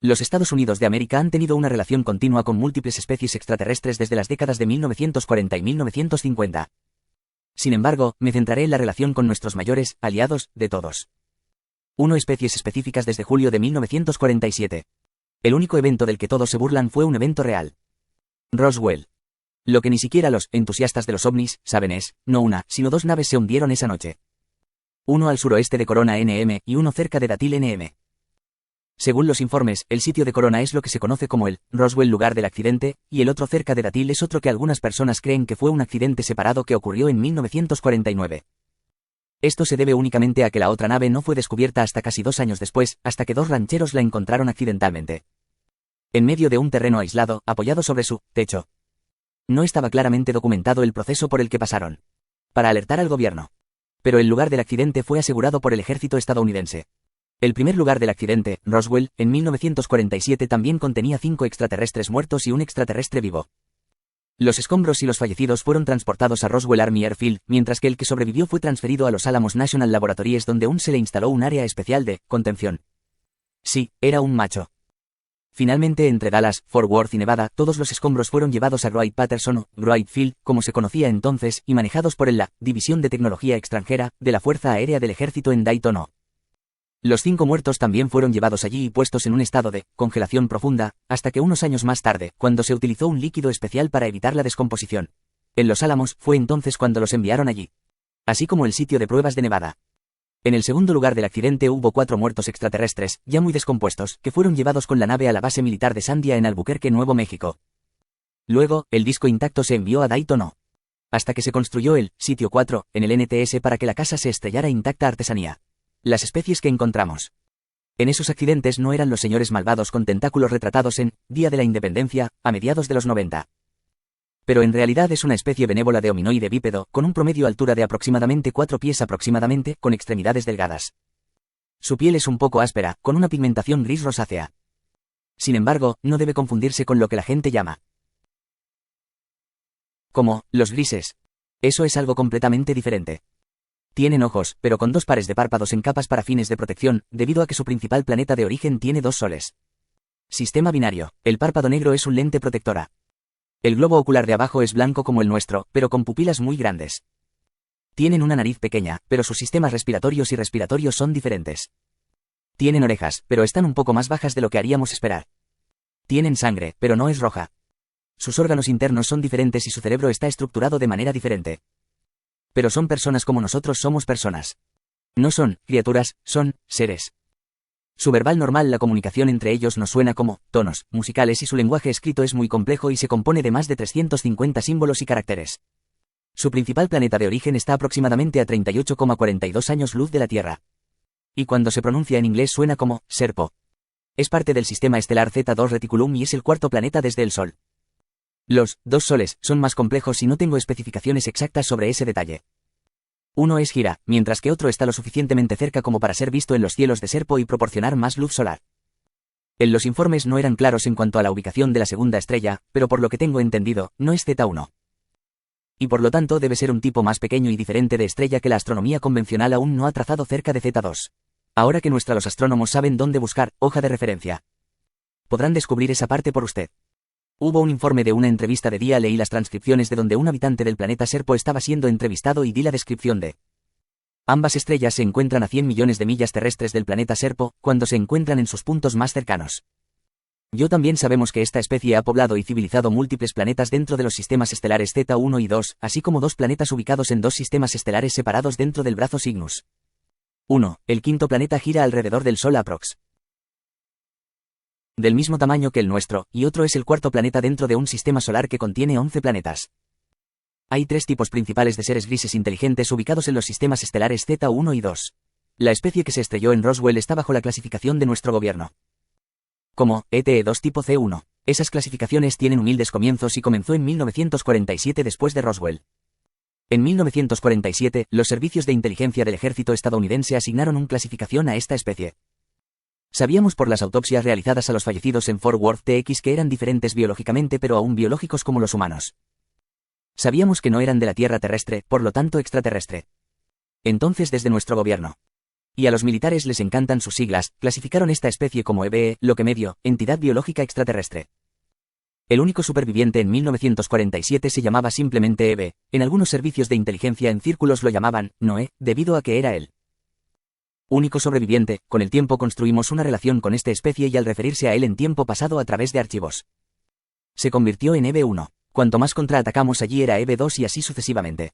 Los Estados Unidos de América han tenido una relación continua con múltiples especies extraterrestres desde las décadas de 1940 y 1950. Sin embargo, me centraré en la relación con nuestros mayores aliados de todos. 1. Especies específicas desde julio de 1947. El único evento del que todos se burlan fue un evento real. Roswell. Lo que ni siquiera los entusiastas de los ovnis saben es, no una, sino dos naves se hundieron esa noche. Uno al suroeste de Corona NM y uno cerca de Datil NM. Según los informes, el sitio de Corona es lo que se conoce como el Roswell lugar del accidente, y el otro cerca de Datil es otro que algunas personas creen que fue un accidente separado que ocurrió en 1949. Esto se debe únicamente a que la otra nave no fue descubierta hasta casi 2 años después, hasta que 2 rancheros la encontraron accidentalmente. En medio de un terreno aislado, apoyado sobre su techo. No estaba claramente documentado el proceso por el que pasaron. Para alertar al gobierno. Pero el lugar del accidente fue asegurado por el ejército estadounidense. El primer lugar del accidente, Roswell, en 1947 también contenía 5 extraterrestres muertos y un extraterrestre vivo. Los escombros y los fallecidos fueron transportados a Roswell Army Airfield, mientras que el que sobrevivió fue transferido a los Alamos National Laboratories donde aún se le instaló un área especial de contención. Sí, era un macho. Finalmente entre Dallas, Fort Worth y Nevada, todos los escombros fueron llevados a Wright-Patterson o Wright Field, como se conocía entonces, y manejados por la División de Tecnología Extranjera, de la Fuerza Aérea del Ejército en Dayton. Los 5 muertos también fueron llevados allí y puestos en un estado de congelación profunda, hasta que unos años más tarde, cuando se utilizó un líquido especial para evitar la descomposición. En Los Álamos fue entonces cuando los enviaron allí. Así como el sitio de pruebas de Nevada. En el segundo lugar del accidente hubo 4 muertos extraterrestres, ya muy descompuestos, que fueron llevados con la nave a la base militar de Sandia en Albuquerque, Nuevo México. Luego, el disco intacto se envió a Dayton. Hasta que se construyó el sitio 4, en el NTS para que la casa se estrellara intacta artesanía. Las especies que encontramos en esos accidentes no eran los señores malvados con tentáculos retratados en Día de la Independencia, a mediados de los 90. Pero en realidad es una especie benévola de hominoide bípedo, con un promedio altura de aproximadamente 4 pies aproximadamente, con extremidades delgadas. Su piel es un poco áspera, con una pigmentación gris rosácea. Sin embargo, no debe confundirse con lo que la gente llama como los grises. Eso es algo completamente diferente. Tienen ojos, pero con 2 pares de párpados en capas para fines de protección, debido a que su principal planeta de origen tiene 2 soles. Sistema binario. El párpado negro es un lente protectora. El globo ocular de abajo es blanco como el nuestro, pero con pupilas muy grandes. Tienen una nariz pequeña, pero sus sistemas respiratorios y respiratorios son diferentes. Tienen orejas, pero están un poco más bajas de lo que haríamos esperar. Tienen sangre, pero no es roja. Sus órganos internos son diferentes y su cerebro está estructurado de manera diferente. Pero son personas como nosotros somos personas. No son criaturas, son seres. Su verbal normal, la comunicación entre ellos nos suena como tonos musicales y su lenguaje escrito es muy complejo y se compone de más de 350 símbolos y caracteres. Su principal planeta de origen está aproximadamente a 38,42 años luz de la Tierra. Y cuando se pronuncia en inglés suena como Serpo. Es parte del sistema estelar Z2 Reticulum y es el 4º planeta desde el Sol. Los 2 soles son más complejos y no tengo especificaciones exactas sobre ese detalle. Uno es gira, mientras que otro está lo suficientemente cerca como para ser visto en los cielos de Serpo y proporcionar más luz solar. En los informes no eran claros en cuanto a la ubicación de la segunda estrella, pero por lo que tengo entendido, no es Z1. Y por lo tanto debe ser un tipo más pequeño y diferente de estrella que la astronomía convencional aún no ha trazado cerca de Z2. Ahora que los astrónomos saben dónde buscar, hoja de referencia. Podrán descubrir esa parte por usted. Hubo un informe de una entrevista de día, leí las transcripciones de donde un habitante del planeta Serpo estaba siendo entrevistado y di la descripción de. Ambas estrellas se encuentran a 100 millones de millas terrestres del planeta Serpo, cuando se encuentran en sus puntos más cercanos. Yo también sabemos que esta especie ha poblado y civilizado múltiples planetas dentro de los sistemas estelares Z1 y 2, así como 2 planetas ubicados en 2 sistemas estelares separados dentro del brazo Cygnus. 1. El 5º planeta gira alrededor del Sol aprox. Del mismo tamaño que el nuestro, y otro es el 4º planeta dentro de un sistema solar que contiene 11 planetas. Hay 3 tipos principales de seres grises inteligentes ubicados en los sistemas estelares Z1 y 2. La especie que se estrelló en Roswell está bajo la clasificación de nuestro gobierno como ETE2 tipo C1. Esas clasificaciones tienen humildes comienzos y comenzó en 1947 después de Roswell. En 1947, los servicios de inteligencia del ejército estadounidense asignaron una clasificación a esta especie. Sabíamos por las autopsias realizadas a los fallecidos en Fort Worth, TX, que eran diferentes biológicamente pero aún biológicos como los humanos. Sabíamos que no eran de la Tierra terrestre, por lo tanto extraterrestre. Entonces desde nuestro gobierno Y a los militares les encantan sus siglas, clasificaron esta especie como EBE, lo que medio, entidad biológica extraterrestre. El único superviviente en 1947 se llamaba simplemente EBE, en algunos servicios de inteligencia en círculos lo llamaban Noé, debido a que era él. Único sobreviviente, con el tiempo construimos una relación con esta especie y al referirse a él en tiempo pasado a través de archivos. Se convirtió en EBE-1. Cuanto más contraatacamos allí era EBE-2 y así sucesivamente.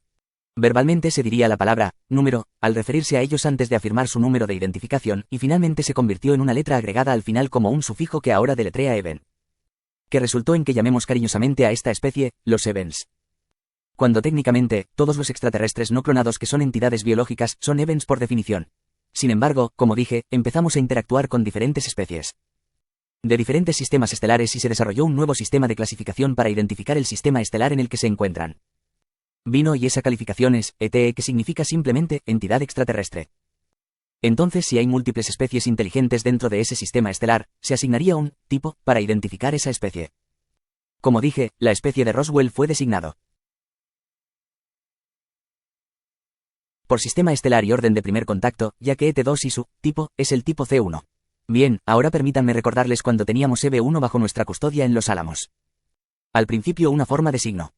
Verbalmente se diría la palabra número, al referirse a ellos antes de afirmar su número de identificación, y finalmente se convirtió en una letra agregada al final como un sufijo que ahora deletrea Eben. Que resultó en que llamemos cariñosamente a esta especie, los Ebens. Cuando técnicamente, todos los extraterrestres no clonados que son entidades biológicas son Ebens por definición. Sin embargo, como dije, empezamos a interactuar con diferentes especies de diferentes sistemas estelares y se desarrolló un nuevo sistema de clasificación para identificar el sistema estelar en el que se encuentran. Vino y esa calificación es ET, que significa simplemente entidad extraterrestre. Entonces, si hay múltiples especies inteligentes dentro de ese sistema estelar, se asignaría un tipo para identificar esa especie. Como dije, la especie de Roswell fue designado por sistema estelar y orden de primer contacto, ya que ET2 y su tipo es el tipo C1. Bien, ahora permítanme recordarles cuando teníamos EB1 bajo nuestra custodia en Los Álamos. Al principio una forma de signo.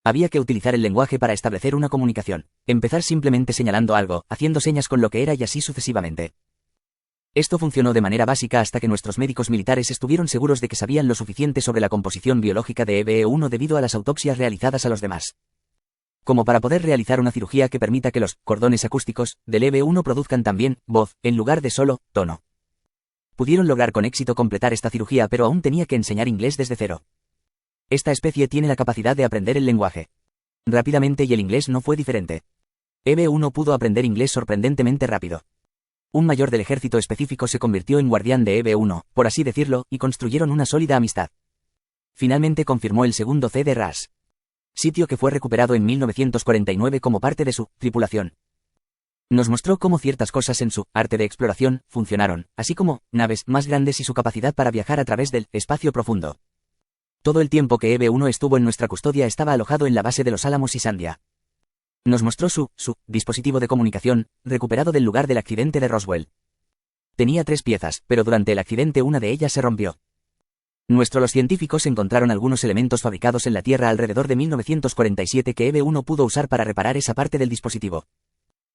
Había que utilizar el lenguaje para establecer una comunicación, empezar simplemente señalando algo, haciendo señas con lo que era y así sucesivamente. Esto funcionó de manera básica hasta que nuestros médicos militares estuvieron seguros de que sabían lo suficiente sobre la composición biológica de EBE1 debido a las autopsias realizadas a los demás. Como para poder realizar una cirugía que permita que los cordones acústicos del EBE1 produzcan también voz, en lugar de solo tono. Pudieron lograr con éxito completar esta cirugía, pero aún tenía que enseñar inglés desde cero. Esta especie tiene la capacidad de aprender el lenguaje rápidamente y el inglés no fue diferente. EB1 pudo aprender inglés sorprendentemente rápido. Un mayor del ejército específico se convirtió en guardián de EB1, por así decirlo, y construyeron una sólida amistad. Finalmente confirmó el segundo C de RAS. Sitio que fue recuperado en 1949 como parte de su tripulación. Nos mostró cómo ciertas cosas en su arte de exploración funcionaron, así como naves más grandes y su capacidad para viajar a través del espacio profundo. Todo el tiempo que EB1 estuvo en nuestra custodia estaba alojado en la base de Los Álamos y Sandia. Nos mostró su dispositivo de comunicación, recuperado del lugar del accidente de Roswell. Tenía 3 piezas, pero durante el accidente una de ellas se rompió. Los científicos encontraron algunos elementos fabricados en la Tierra alrededor de 1947 que EB1 pudo usar para reparar esa parte del dispositivo.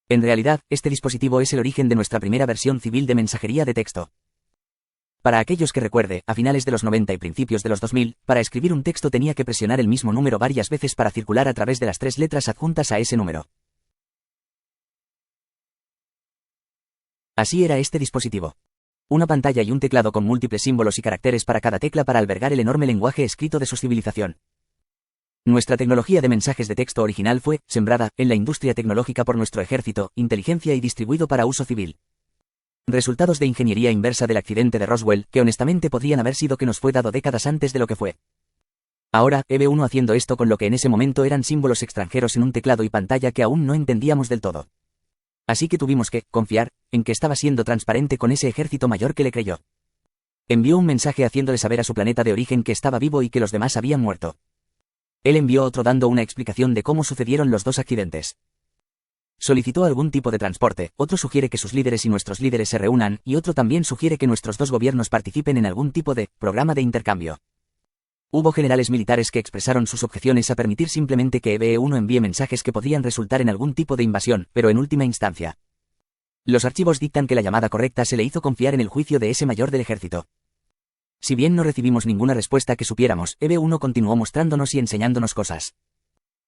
En realidad, este dispositivo es el origen de nuestra primera versión civil de mensajería de texto. Para aquellos que recuerde, a finales de los 90 y principios de los 2000, para escribir un texto tenía que presionar el mismo número varias veces para circular a través de las 3 letras adjuntas a ese número. Así era este dispositivo. Una pantalla y un teclado con múltiples símbolos y caracteres para cada tecla para albergar el enorme lenguaje escrito de su civilización. Nuestra tecnología de mensajes de texto original fue sembrada en la industria tecnológica por nuestro ejército, inteligencia y distribuido para uso civil. Resultados de ingeniería inversa del accidente de Roswell, que honestamente podrían haber sido que nos fue dado décadas antes de lo que fue. Ahora, EB1 haciendo esto con lo que en ese momento eran símbolos extranjeros en un teclado y pantalla que aún no entendíamos del todo. Así que tuvimos que confiar en que estaba siendo transparente con ese ejército mayor que le creyó. Envió un mensaje haciéndole saber a su planeta de origen que estaba vivo y que los demás habían muerto. Él envió otro dando una explicación de cómo sucedieron los 2 accidentes. Solicitó algún tipo de transporte, otro sugiere que sus líderes y nuestros líderes se reúnan, y otro también sugiere que nuestros 2 gobiernos participen en algún tipo de programa de intercambio. Hubo generales militares que expresaron sus objeciones a permitir simplemente que EBE1 envíe mensajes que podrían resultar en algún tipo de invasión, pero en última instancia. Los archivos dictan que la llamada correcta se le hizo confiar en el juicio de ese mayor del ejército. Si bien no recibimos ninguna respuesta que supiéramos, EB1 continuó mostrándonos y enseñándonos cosas.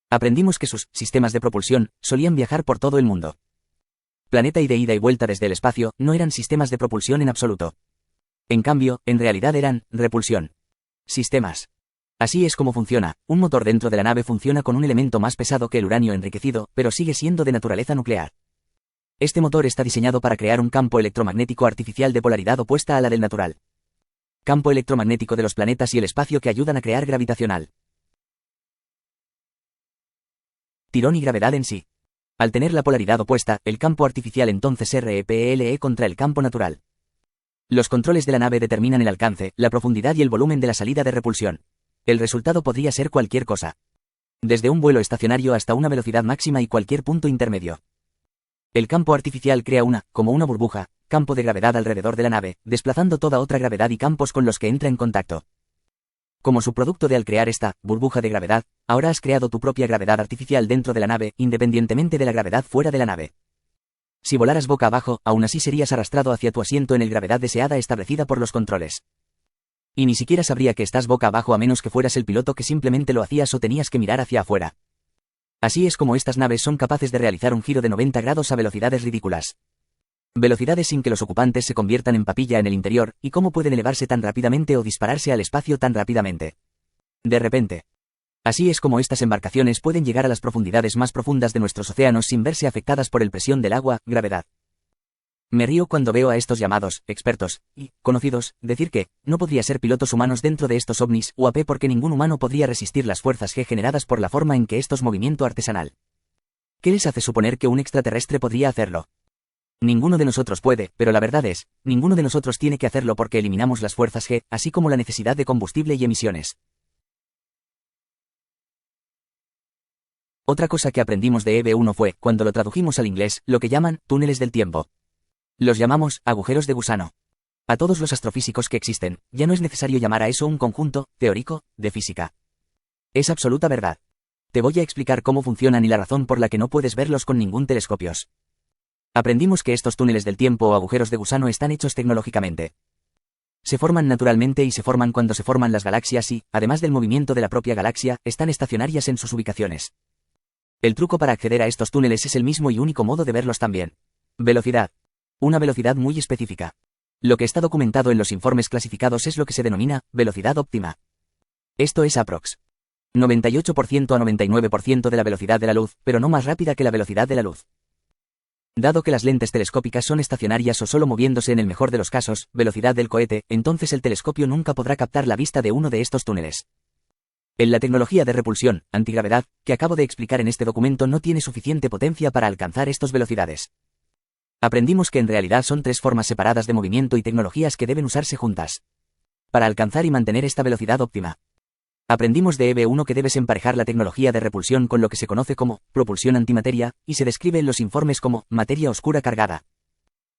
Aprendimos que sus sistemas de propulsión solían viajar por todo el mundo. Planeta y de ida y vuelta desde el espacio no eran sistemas de propulsión en absoluto. En cambio, en realidad eran repulsión. Sistemas. Así es como funciona. Un motor dentro de la nave funciona con un elemento más pesado que el uranio enriquecido, pero sigue siendo de naturaleza nuclear. Este motor está diseñado para crear un campo electromagnético artificial de polaridad opuesta a la del natural. Campo electromagnético de los planetas y el espacio que ayudan a crear gravitacional. Tirón y gravedad en sí. Al tener la polaridad opuesta, el campo artificial entonces repele contra el campo natural. Los controles de la nave determinan el alcance, la profundidad y el volumen de la salida de repulsión. El resultado podría ser cualquier cosa. Desde un vuelo estacionario hasta una velocidad máxima y cualquier punto intermedio. El campo artificial crea como una burbuja, campo de gravedad alrededor de la nave, desplazando toda otra gravedad y campos con los que entra en contacto. Como subproducto de al crear esta burbuja de gravedad, ahora has creado tu propia gravedad artificial dentro de la nave, independientemente de la gravedad fuera de la nave. Si volaras boca abajo, aún así serías arrastrado hacia tu asiento en el gravedad deseada establecida por los controles. Y ni siquiera sabría que estás boca abajo a menos que fueras el piloto que simplemente lo hacías o tenías que mirar hacia afuera. Así es como estas naves son capaces de realizar un giro de 90 grados a velocidades ridículas. Velocidades sin que los ocupantes se conviertan en papilla en el interior, y cómo pueden elevarse tan rápidamente o dispararse al espacio tan rápidamente. De repente. Así es como estas embarcaciones pueden llegar a las profundidades más profundas de nuestros océanos sin verse afectadas por la presión del agua, gravedad. Me río cuando veo a estos llamados expertos y conocidos decir que no podría ser pilotos humanos dentro de estos ovnis UAP porque ningún humano podría resistir las fuerzas G generadas por la forma en que estos movimiento artesanal. ¿Qué les hace suponer que un extraterrestre podría hacerlo? Ninguno de nosotros puede, pero la verdad es, ninguno de nosotros tiene que hacerlo porque eliminamos las fuerzas G, así como la necesidad de combustible y emisiones. Otra cosa que aprendimos de EV1 fue, cuando lo tradujimos al inglés, lo que llaman túneles del tiempo. Los llamamos agujeros de gusano. A todos los astrofísicos que existen, ya no es necesario llamar a eso un conjunto teórico de física. Es absoluta verdad. Te voy a explicar cómo funcionan y la razón por la que no puedes verlos con ningún telescopio. Aprendimos que estos túneles del tiempo o agujeros de gusano están hechos tecnológicamente. Se forman naturalmente y se forman cuando se forman las galaxias y, además del movimiento de la propia galaxia, están estacionarias en sus ubicaciones. El truco para acceder a estos túneles es el mismo y único modo de verlos también. Velocidad. Una velocidad muy específica. Lo que está documentado en los informes clasificados es lo que se denomina velocidad óptima. Esto es aprox. 98% a 99% de la velocidad de la luz, pero no más rápida que la velocidad de la luz. Dado que las lentes telescópicas son estacionarias o solo moviéndose en el mejor de los casos, velocidad del cohete, entonces el telescopio nunca podrá captar la vista de uno de estos túneles. En la tecnología de repulsión, antigravedad, que acabo de explicar en este documento no tiene suficiente potencia para alcanzar estas velocidades. Aprendimos que en realidad son tres formas separadas de movimiento y tecnologías que deben usarse juntas para alcanzar y mantener esta velocidad óptima. Aprendimos de EV1 que debes emparejar la tecnología de repulsión con lo que se conoce como propulsión antimateria, y se describe en los informes como materia oscura cargada.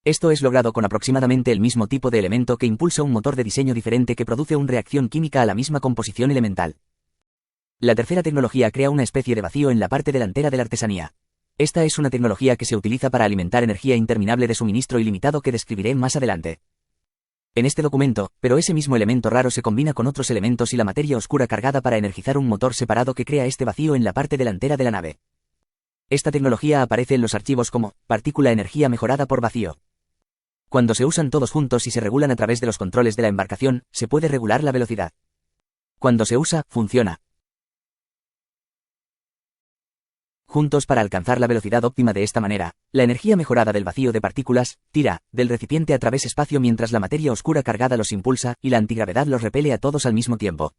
Esto es logrado con aproximadamente el mismo tipo de elemento que impulsa un motor de diseño diferente que produce una reacción química a la misma composición elemental. La tercera tecnología crea una especie de vacío en la parte delantera de la artesanía. Esta es una tecnología que se utiliza para alimentar energía interminable de suministro ilimitado que describiré más adelante. En este documento, pero ese mismo elemento raro se combina con otros elementos y la materia oscura cargada para energizar un motor separado que crea este vacío en la parte delantera de la nave. Esta tecnología aparece en los archivos como partícula energía mejorada por vacío. Cuando se usan todos juntos y se regulan a través de los controles de la embarcación, se puede regular la velocidad. Cuando se usa, funciona juntos para alcanzar la velocidad óptima de esta manera. La energía mejorada del vacío de partículas tira del recipiente a través espacio mientras la materia oscura cargada los impulsa y la antigravedad los repele a todos al mismo tiempo.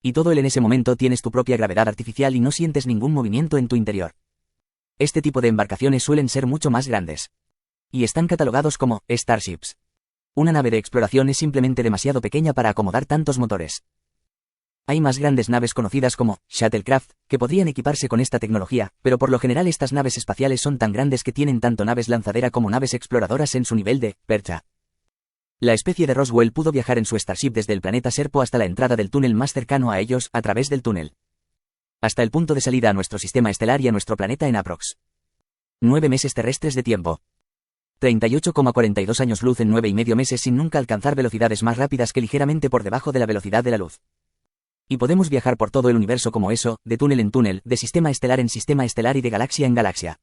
Y todo en ese momento tienes tu propia gravedad artificial y no sientes ningún movimiento en tu interior. Este tipo de embarcaciones suelen ser mucho más grandes. Y están catalogados como Starships. Una nave de exploración es simplemente demasiado pequeña para acomodar tantos motores. Hay más grandes naves conocidas como Shuttlecraft, que podrían equiparse con esta tecnología, pero por lo general estas naves espaciales son tan grandes que tienen tanto naves lanzadera como naves exploradoras en su nivel de percha. La especie de Roswell pudo viajar en su Starship desde el planeta Serpo hasta la entrada del túnel más cercano a ellos, a través del túnel. Hasta el punto de salida a nuestro sistema estelar y a nuestro planeta en aprox. 9 meses terrestres de tiempo. 38,42 años luz en 9,5 meses sin nunca alcanzar velocidades más rápidas que ligeramente por debajo de la velocidad de la luz. Y podemos viajar por todo el universo como eso, de túnel en túnel, de sistema estelar en sistema estelar y de galaxia en galaxia.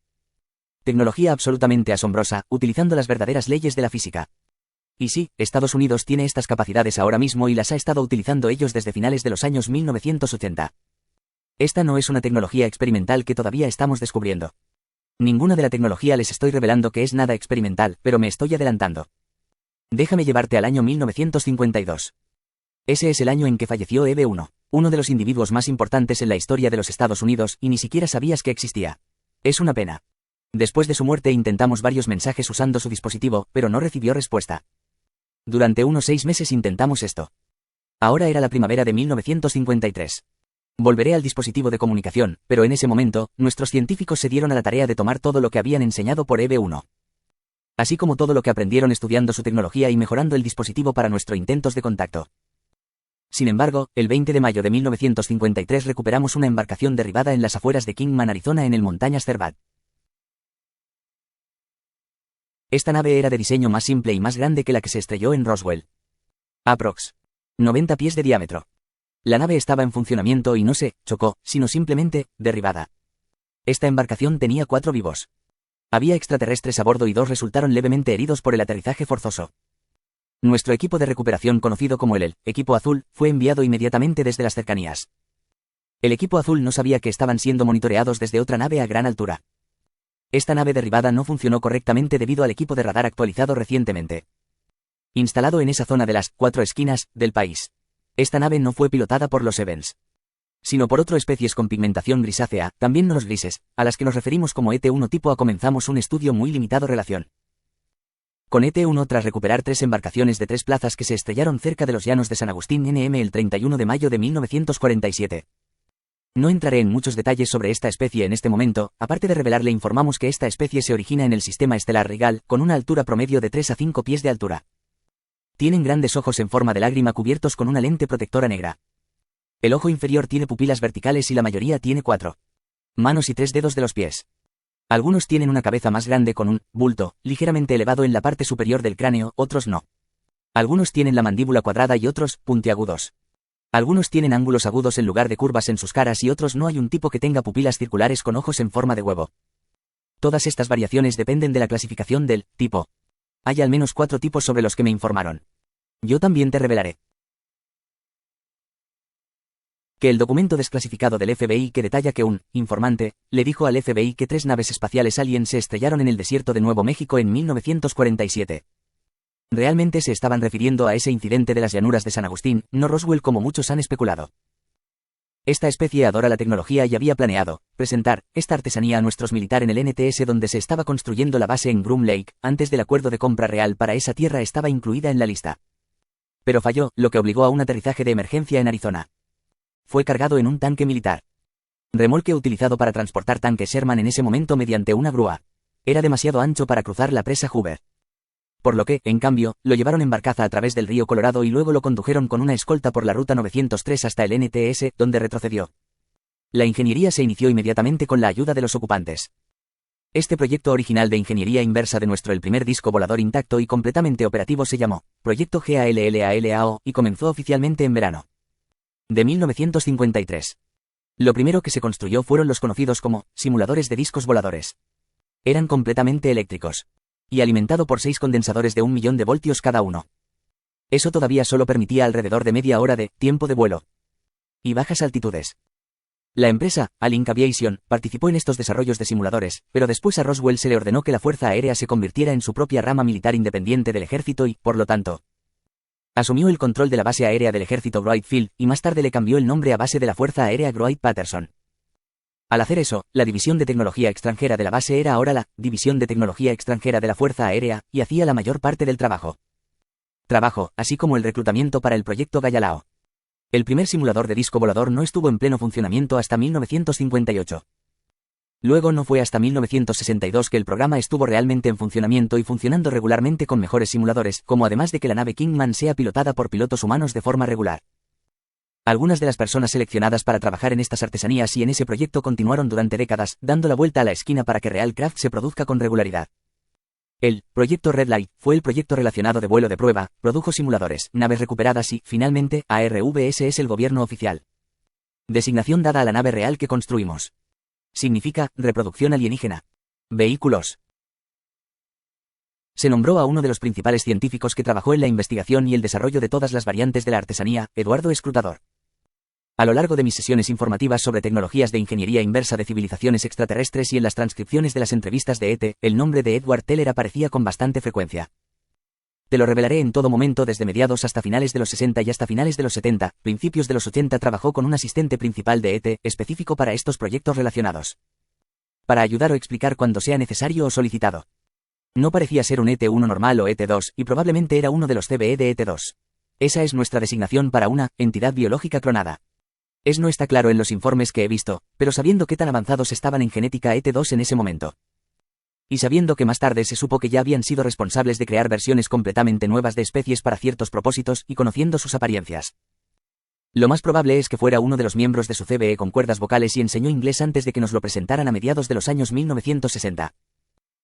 Tecnología absolutamente asombrosa, utilizando las verdaderas leyes de la física. Y sí, Estados Unidos tiene estas capacidades ahora mismo y las ha estado utilizando ellos desde finales de los años 1980. Esta no es una tecnología experimental que todavía estamos descubriendo. Ninguna de la tecnología les estoy revelando que es nada experimental, pero me estoy adelantando. Déjame llevarte al año 1952. Ese es el año en que falleció EV1, uno de los individuos más importantes en la historia de los Estados Unidos, y ni siquiera sabías que existía. Es una pena. Después de su muerte intentamos varios mensajes usando su dispositivo, pero no recibió respuesta. Durante unos 6 meses intentamos esto. Ahora era la primavera de 1953. Volveré al dispositivo de comunicación, pero en ese momento, nuestros científicos se dieron a la tarea de tomar todo lo que habían enseñado por EB1. Así como todo lo que aprendieron estudiando su tecnología y mejorando el dispositivo para nuestros intentos de contacto. Sin embargo, el 20 de mayo de 1953 recuperamos una embarcación derribada en las afueras de Kingman, Arizona en el Montañas Cervat. Esta nave era de diseño más simple y más grande que la que se estrelló en Roswell. Aprox. 90 pies de diámetro. La nave estaba en funcionamiento y no se chocó, sino simplemente derribada. Esta embarcación tenía 4 vivos. Había extraterrestres a bordo y 2 resultaron levemente heridos por el aterrizaje forzoso. Nuestro equipo de recuperación, conocido como el Equipo Azul, fue enviado inmediatamente desde las cercanías. El Equipo Azul no sabía que estaban siendo monitoreados desde otra nave a gran altura. Esta nave derribada no funcionó correctamente debido al equipo de radar actualizado recientemente instalado en esa zona de las 4 esquinas del país. Esta nave no fue pilotada por los Evans, sino por otras especies con pigmentación grisácea, también no los grises, a las que nos referimos como ET1 tipo A. Comenzamos un estudio muy limitado relación con ET1 tras recuperar 3 embarcaciones de 3 plazas que se estrellaron cerca de los llanos de San Agustín NM el 31 de mayo de 1947. No entraré en muchos detalles sobre esta especie en este momento, aparte de revelarle informamos que esta especie se origina en el sistema estelar Rigel, con una altura promedio de 3 a 5 pies de altura. Tienen grandes ojos en forma de lágrima cubiertos con una lente protectora negra. El ojo inferior tiene pupilas verticales y la mayoría tiene 4 manos y 3 dedos de los pies. Algunos tienen una cabeza más grande con un bulto ligeramente elevado en la parte superior del cráneo, otros no. Algunos tienen la mandíbula cuadrada y otros puntiagudos. Algunos tienen ángulos agudos en lugar de curvas en sus caras y otros no. Hay un tipo que tenga pupilas circulares con ojos en forma de huevo. Todas estas variaciones dependen de la clasificación del tipo. Hay al menos 4 tipos sobre los que me informaron. Yo también te revelaré que el documento desclasificado del FBI que detalla que un informante le dijo al FBI que 3 naves espaciales alien se estrellaron en el desierto de Nuevo México en 1947. Realmente se estaban refiriendo a ese incidente de las llanuras de San Agustín, no Roswell como muchos han especulado. Esta especie adora la tecnología y había planeado presentar esta artesanía a nuestros militares en el NTS donde se estaba construyendo la base en Groom Lake, antes del acuerdo de compra real para esa tierra estaba incluida en la lista. Pero falló, lo que obligó a un aterrizaje de emergencia en Arizona. Fue cargado en un tanque militar. Remolque utilizado para transportar tanques Sherman en ese momento mediante una grúa. Era demasiado ancho para cruzar la presa Hoover. Por lo que, en cambio, lo llevaron en barcaza a través del río Colorado y luego lo condujeron con una escolta por la ruta 903 hasta el NTS, donde retrocedió. La ingeniería se inició inmediatamente con la ayuda de los ocupantes. Este proyecto original de ingeniería inversa de nuestro el primer disco volador intacto y completamente operativo se llamó Proyecto GALLALAO y comenzó oficialmente en verano de 1953. Lo primero que se construyó fueron los conocidos como simuladores de discos voladores. Eran completamente eléctricos y alimentado por 6 condensadores de 1.000.000 de voltios cada uno. Eso todavía solo permitía alrededor de media hora de tiempo de vuelo y bajas altitudes. La empresa, Alink Aviation, participó en estos desarrollos de simuladores, pero después a Roswell se le ordenó que la Fuerza Aérea se convirtiera en su propia rama militar independiente del ejército y, por lo tanto, asumió el control de la base aérea del ejército Wright Field y más tarde le cambió el nombre a base de la Fuerza Aérea Wright-Patterson. Al hacer eso, la División de Tecnología Extranjera de la base era ahora la División de Tecnología Extranjera de la Fuerza Aérea, y hacía la mayor parte del trabajo, así como el reclutamiento para el proyecto Galileo. El primer simulador de disco volador no estuvo en pleno funcionamiento hasta 1958. Luego no fue hasta 1962 que el programa estuvo realmente en funcionamiento y funcionando regularmente con mejores simuladores, como además de que la nave Kingman sea pilotada por pilotos humanos de forma regular. Algunas de las personas seleccionadas para trabajar en estas artesanías y en ese proyecto continuaron durante décadas, dando la vuelta a la esquina para que Real Craft se produzca con regularidad. El proyecto Red Light fue el proyecto relacionado de vuelo de prueba, produjo simuladores, naves recuperadas y, finalmente, ARVS es el gobierno oficial. Designación dada a la nave real que construimos. Significa, reproducción alienígena. Vehículos. Se nombró a uno de los principales científicos que trabajó en la investigación y el desarrollo de todas las variantes de la artesanía, Eduardo Escrutador. A lo largo de mis sesiones informativas sobre tecnologías de ingeniería inversa de civilizaciones extraterrestres y en las transcripciones de las entrevistas de ET, el nombre de Edward Teller aparecía con bastante frecuencia. Te lo revelaré en todo momento desde mediados hasta finales de los 60 y hasta finales de los 70, principios de los 80 trabajó con un asistente principal de ET, específico para estos proyectos relacionados. Para ayudar o explicar cuando sea necesario o solicitado. No parecía ser un ET1 normal o ET2, y probablemente era uno de los CBE de ET2. Esa es nuestra designación para una entidad biológica clonada. No está claro en los informes que he visto, pero sabiendo qué tan avanzados estaban en genética ET2 en ese momento. Y sabiendo que más tarde se supo que ya habían sido responsables de crear versiones completamente nuevas de especies para ciertos propósitos y conociendo sus apariencias. Lo más probable es que fuera uno de los miembros de su CBE con cuerdas vocales y enseñó inglés antes de que nos lo presentaran a mediados de los años 1960.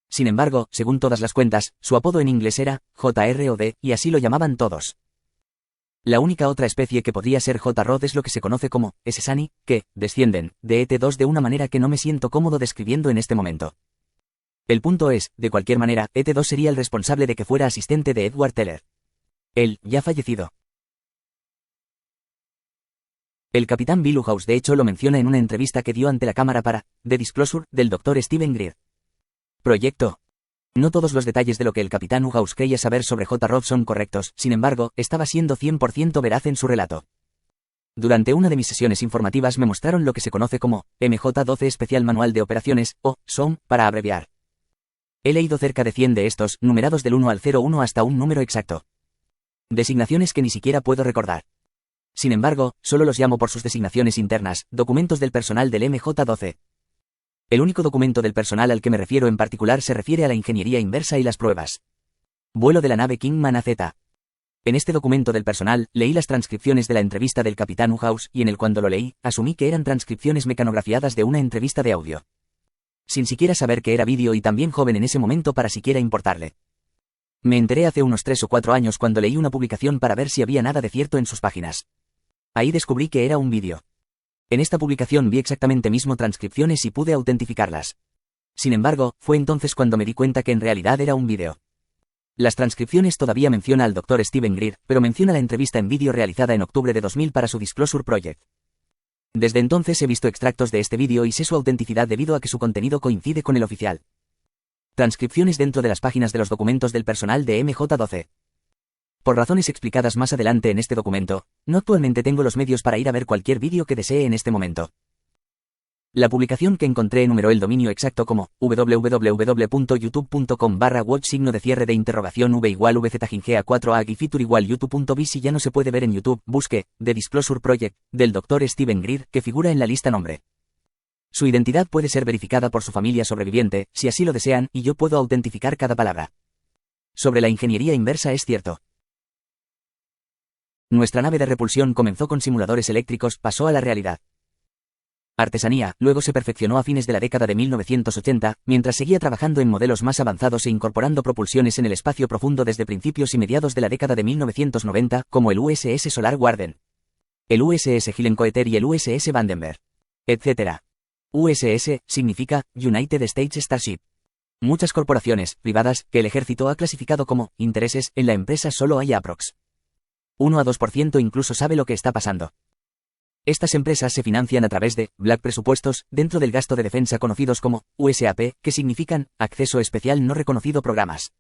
Sin embargo, según todas las cuentas, su apodo en inglés era JROD, y así lo llamaban todos. La única otra especie que podría ser J-Rod es lo que se conoce como S-Sani, que descienden de ET2 de una manera que no me siento cómodo describiendo en este momento. El punto es, de cualquier manera, ET2 sería el responsable de que fuera asistente de Edward Teller. Él, ya fallecido. El capitán Billuhouse de hecho lo menciona en una entrevista que dio ante la cámara para The Disclosure, del Dr. Steven Greer. Proyecto. No todos los detalles de lo que el capitán Billuhouse creía saber sobre J-Rod son correctos, sin embargo, estaba siendo 100% veraz en su relato. Durante una de mis sesiones informativas me mostraron lo que se conoce como MJ-12 Especial Manual de Operaciones, o SOM, para abreviar. He leído cerca de 100 de estos, numerados del 1 al 01 hasta un número exacto. Designaciones que ni siquiera puedo recordar. Sin embargo, solo los llamo por sus designaciones internas, documentos del personal del MJ-12. El único documento del personal al que me refiero en particular se refiere a la ingeniería inversa y las pruebas. Vuelo de la nave Kingman AZ. En este documento del personal, leí las transcripciones de la entrevista del capitán Billuhouse, y cuando lo leí, asumí que eran transcripciones mecanografiadas de una entrevista de audio. Sin siquiera saber que era vídeo y también joven en ese momento para siquiera importarle. Me enteré hace unos 3 o 4 años cuando leí una publicación para ver si había nada de cierto en sus páginas. Ahí descubrí que era un vídeo. En esta publicación vi exactamente mismo transcripciones y pude autentificarlas. Sin embargo, fue entonces cuando me di cuenta que en realidad era un vídeo. Las transcripciones todavía menciona al Dr. Steven Greer, pero menciona la entrevista en vídeo realizada en octubre de 2000 para su Disclosure Project. Desde entonces he visto extractos de este vídeo y sé su autenticidad debido a que su contenido coincide con el oficial. Transcripciones dentro de las páginas de los documentos del personal de MJ-12. Por razones explicadas más adelante en este documento, no actualmente tengo los medios para ir a ver cualquier vídeo que desee en este momento. La publicación que encontré enumeró el dominio exacto como www.youtube.com/watch V =V vz4ag y youtube.vi. Si ya no se puede ver en YouTube, busque The Disclosure Project, del Dr. Steven Greer, que figura en la lista nombre. Su identidad puede ser verificada por su familia sobreviviente, si así lo desean, y yo puedo autentificar cada palabra. Sobre la ingeniería inversa es cierto. Nuestra nave de repulsión comenzó con simuladores eléctricos, pasó a la realidad. Artesanía, luego se perfeccionó a fines de la década de 1980, mientras seguía trabajando en modelos más avanzados e incorporando propulsiones en el espacio profundo desde principios y mediados de la década de 1990, como el USS Solar Warden, el USS Hillenkoetter y el USS Vandenberg, etc. USS significa United States Starship. Muchas corporaciones privadas que el ejército ha clasificado como intereses en la empresa solo hay aprox. 1 a 2% incluso sabe lo que está pasando. Estas empresas se financian a través de black presupuestos dentro del gasto de defensa conocidos como USAP, que significan Acceso Especial No Reconocido Programas.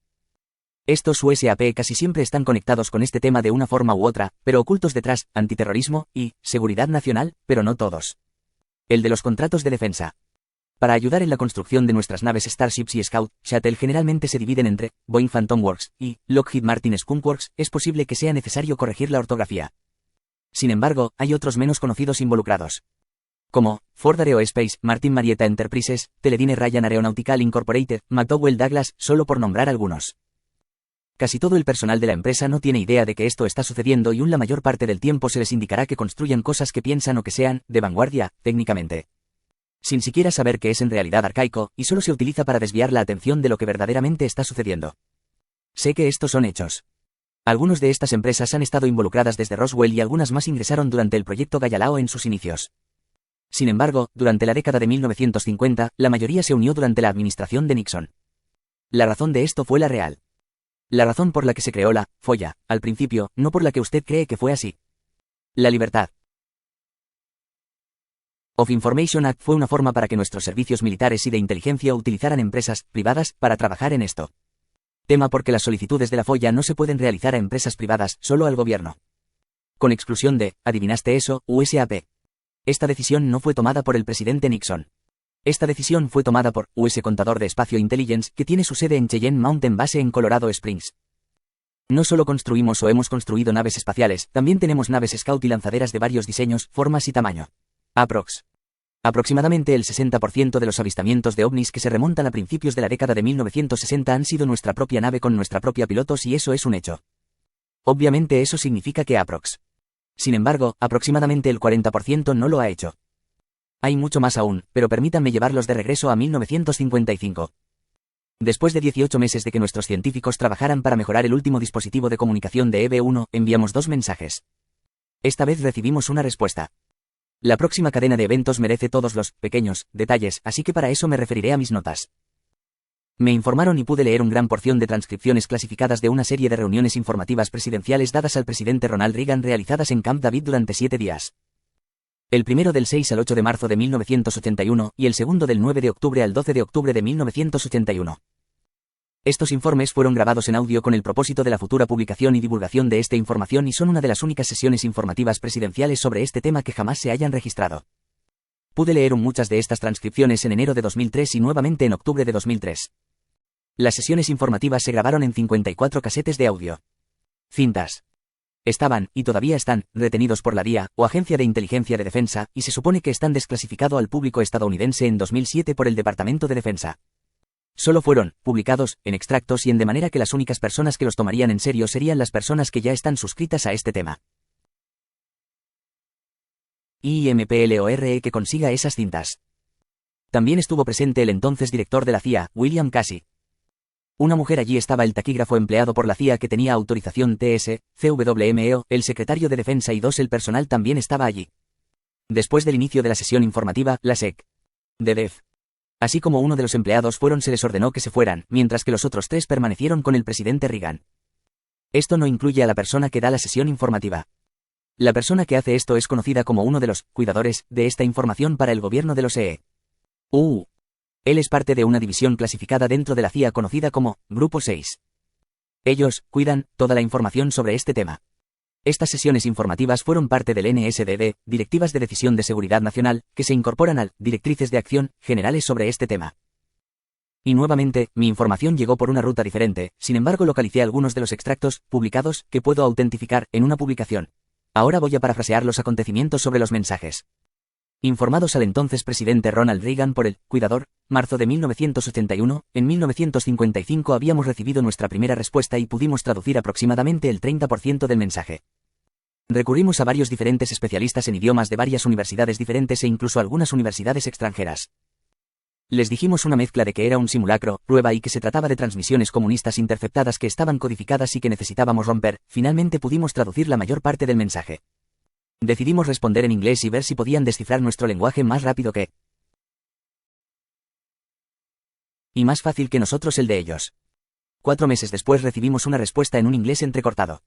Estos USAP casi siempre están conectados con este tema de una forma u otra, pero ocultos detrás, antiterrorismo y seguridad nacional, pero no todos. El de los contratos de defensa. Para ayudar en la construcción de nuestras naves Starships y Scout Shuttle generalmente se dividen entre Boeing Phantom Works y Lockheed Martin Skunk Works. Es posible que sea necesario corregir la ortografía. Sin embargo, hay otros menos conocidos involucrados, como Ford Aerospace, Martin Marietta Enterprises, Teledyne Ryan Aeronautical Incorporated, McDonnell Douglas, solo por nombrar algunos. Casi todo el personal de la empresa no tiene idea de que esto está sucediendo y la mayor parte del tiempo se les indicará que construyan cosas que piensan o que sean de vanguardia, técnicamente, sin siquiera saber que es en realidad arcaico, y solo se utiliza para desviar la atención de lo que verdaderamente está sucediendo. Sé que estos son hechos. Algunos de estas empresas han estado involucradas desde Roswell y algunas más ingresaron durante el proyecto Galileo en sus inicios. Sin embargo, durante la década de 1950, la mayoría se unió durante la administración de Nixon. La razón de esto fue la real. La razón por la que se creó la FOIA, al principio, no por la que usted cree que fue así. La libertad of Information Act fue una forma para que nuestros servicios militares y de inteligencia utilizaran empresas privadas para trabajar en esto. Tema porque las solicitudes de la FOIA no se pueden realizar a empresas privadas, solo al gobierno. Con exclusión de, ¿adivinaste eso?, USAP. Esta decisión no fue tomada por el presidente Nixon. Esta decisión fue tomada por US Contador de Espacio Intelligence, que tiene su sede en Cheyenne Mountain Base en Colorado Springs. No solo construimos o hemos construido naves espaciales, también tenemos naves Scout y lanzaderas de varios diseños, formas y tamaño. Aproximadamente el 60% de los avistamientos de ovnis que se remontan a principios de la década de 1960 han sido nuestra propia nave con nuestra propia pilotos y eso es un hecho. Obviamente eso significa que Sin embargo, aproximadamente el 40% no lo ha hecho. Hay mucho más aún, pero permítanme llevarlos de regreso a 1955. Después de 18 meses de que nuestros científicos trabajaran para mejorar el último dispositivo de comunicación de EB-1, enviamos 2 mensajes. Esta vez recibimos una respuesta. La próxima cadena de eventos merece todos los pequeños detalles, así que para eso me referiré a mis notas. Me informaron y pude leer una gran porción de transcripciones clasificadas de una serie de reuniones informativas presidenciales dadas al presidente Ronald Reagan realizadas en Camp David durante 7 días. El primero del 6 al 8 de marzo de 1981 y el segundo del 9 de octubre al 12 de octubre de 1981. Estos informes fueron grabados en audio con el propósito de la futura publicación y divulgación de esta información y son una de las únicas sesiones informativas presidenciales sobre este tema que jamás se hayan registrado. Pude leer muchas de estas transcripciones en enero de 2003 y nuevamente en octubre de 2003. Las sesiones informativas se grabaron en 54 casetes de audio. Cintas. Estaban, y todavía están, retenidos por la DIA, o Agencia de Inteligencia de Defensa, y se supone que están desclasificados al público estadounidense en 2007 por el Departamento de Defensa. Solo fueron publicados en extractos y de manera que las únicas personas que los tomarían en serio serían las personas que ya están suscritas a este tema. IMPLORE que consiga esas cintas. También estuvo presente el entonces director de la CIA, William Casey. Una mujer allí estaba el taquígrafo empleado por la CIA que tenía autorización TS, CWMEO, el secretario de Defensa y 2 el personal también estaba allí. Después del inicio de la sesión informativa, la SEC. de DEF. Así como uno de los empleados se les ordenó que se fueran, mientras que los otros 3 permanecieron con el presidente Reagan. Esto no incluye a la persona que da la sesión informativa. La persona que hace esto es conocida como uno de los cuidadores de esta información para el gobierno de los EU. Él es parte de una división clasificada dentro de la CIA conocida como Grupo 6. Ellos cuidan toda la información sobre este tema. Estas sesiones informativas fueron parte del NSDD, Directivas de Decisión de Seguridad Nacional, que se incorporan al Directrices de Acción Generales sobre este tema. Y nuevamente, mi información llegó por una ruta diferente, sin embargo localicé algunos de los extractos publicados que puedo autentificar en una publicación. Ahora voy a parafrasear los acontecimientos sobre los mensajes. Informados al entonces presidente Ronald Reagan por el cuidador, marzo de 1981, en 1955 habíamos recibido nuestra primera respuesta y pudimos traducir aproximadamente el 30% del mensaje. Recurrimos a varios diferentes especialistas en idiomas de varias universidades diferentes e incluso algunas universidades extranjeras. Les dijimos una mezcla de que era un simulacro, prueba y que se trataba de transmisiones comunistas interceptadas que estaban codificadas y que necesitábamos romper. Finalmente pudimos traducir la mayor parte del mensaje. Decidimos responder en inglés y ver si podían descifrar nuestro lenguaje más rápido que y más fácil que nosotros el de ellos. 4 meses después recibimos una respuesta en un inglés entrecortado.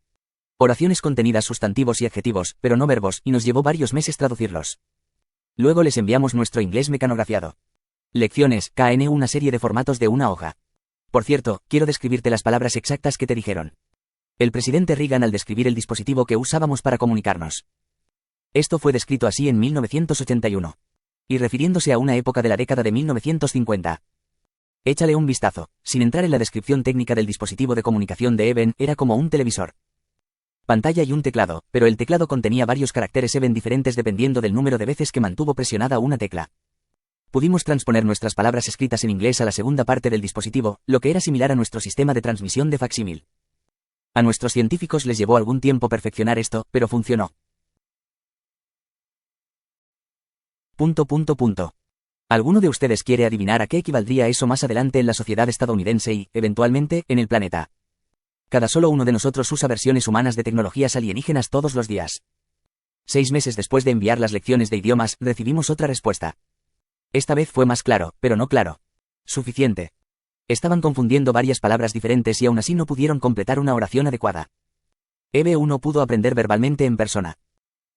Oraciones contenidas sustantivos y adjetivos, pero no verbos, y nos llevó varios meses traducirlos. Luego les enviamos nuestro inglés mecanografiado. Lecciones, KN una serie de formatos de una hoja. Por cierto, quiero describirte las palabras exactas que te dijeron el presidente Reagan al describir el dispositivo que usábamos para comunicarnos. Esto fue descrito así en 1981. Y refiriéndose a una época de la década de 1950. Échale un vistazo. Sin entrar en la descripción técnica del dispositivo de comunicación de Eben, era como un televisor. Pantalla y un teclado, pero el teclado contenía varios caracteres Eben diferentes dependiendo del número de veces que mantuvo presionada una tecla. Pudimos transponer nuestras palabras escritas en inglés a la segunda parte del dispositivo, lo que era similar a nuestro sistema de transmisión de facsímil. A nuestros científicos les llevó algún tiempo perfeccionar esto, pero funcionó. ¿Alguno de ustedes quiere adivinar a qué equivaldría eso más adelante en la sociedad estadounidense y, eventualmente, en el planeta? Cada solo uno de nosotros usa versiones humanas de tecnologías alienígenas todos los días. 6 meses después de enviar las lecciones de idiomas, recibimos otra respuesta. Esta vez fue más claro, pero no claro. Suficiente. Estaban confundiendo varias palabras diferentes y aún así no pudieron completar una oración adecuada. EB1 pudo aprender verbalmente en persona.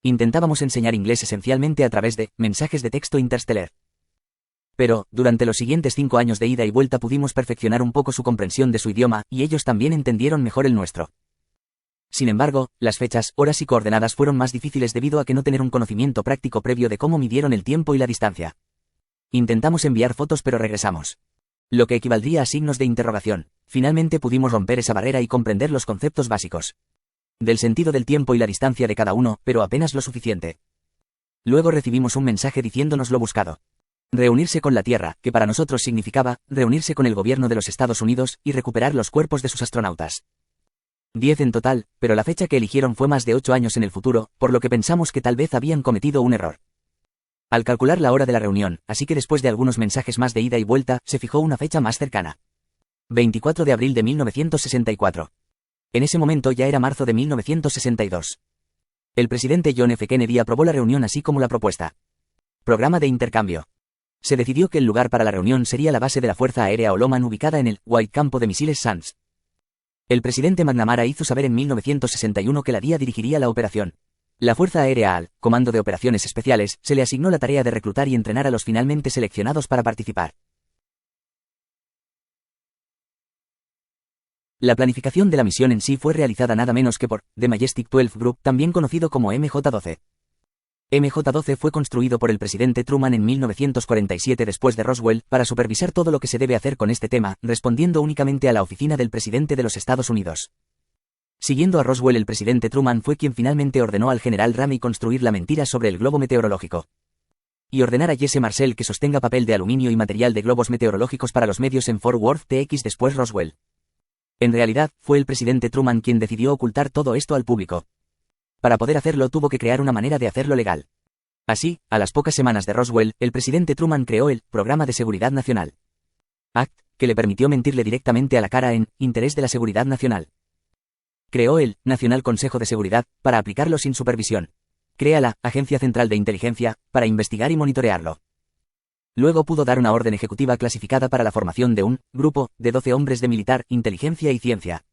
Intentábamos enseñar inglés esencialmente a través de mensajes de texto interstellar. Pero, durante los siguientes 5 años de ida y vuelta pudimos perfeccionar un poco su comprensión de su idioma, y ellos también entendieron mejor el nuestro. Sin embargo, las fechas, horas y coordenadas fueron más difíciles debido a que no tener un conocimiento práctico previo de cómo midieron el tiempo y la distancia. Intentamos enviar fotos pero regresamos. lo que equivaldría a signos de interrogación. Finalmente pudimos romper esa barrera y comprender los conceptos básicos del sentido del tiempo y la distancia de cada uno, pero apenas lo suficiente. Luego recibimos un mensaje diciéndonos lo buscado. Reunirse con la Tierra, que para nosotros significaba reunirse con el gobierno de los Estados Unidos y recuperar los cuerpos de sus astronautas. 10 en total, pero la fecha que eligieron fue más de 8 años en el futuro, por lo que pensamos que tal vez habían cometido un error al calcular la hora de la reunión, así que después de algunos mensajes más de ida y vuelta, se fijó una fecha más cercana. 24 de abril de 1964. En ese momento ya era marzo de 1962. El presidente John F. Kennedy aprobó la reunión así como la propuesta. Programa de intercambio. Se decidió que el lugar para la reunión sería la base de la Fuerza Aérea Oloman ubicada en el White Campo de Misiles Sands. El presidente McNamara hizo saber en 1961 que la DIA dirigiría la operación. La Fuerza Aérea al Comando de Operaciones Especiales se le asignó la tarea de reclutar y entrenar a los finalmente seleccionados para participar. La planificación de la misión en sí fue realizada nada menos que por The Majestic 12 Group, también conocido como MJ-12. MJ-12 fue construido por el presidente Truman en 1947 después de Roswell, para supervisar todo lo que se debe hacer con este tema, respondiendo únicamente a la oficina del presidente de los Estados Unidos. Siguiendo a Roswell, el presidente Truman fue quien finalmente ordenó al general Ramey construir la mentira sobre el globo meteorológico. Y ordenar a Jesse Marcel que sostenga papel de aluminio y material de globos meteorológicos para los medios en Fort Worth, TX después Roswell. En realidad, fue el presidente Truman quien decidió ocultar todo esto al público. Para poder hacerlo tuvo que crear una manera de hacerlo legal. Así, a las pocas semanas de Roswell, el presidente Truman creó el Programa de Seguridad Nacional Act, que le permitió mentirle directamente a la cara en interés de la seguridad nacional. Creó el National Consejo de Seguridad, para aplicarlo sin supervisión. Crea la Agencia Central de Inteligencia, para investigar y monitorearlo. Luego pudo dar una orden ejecutiva clasificada para la formación de un grupo de 12 hombres de militar, inteligencia y ciencia.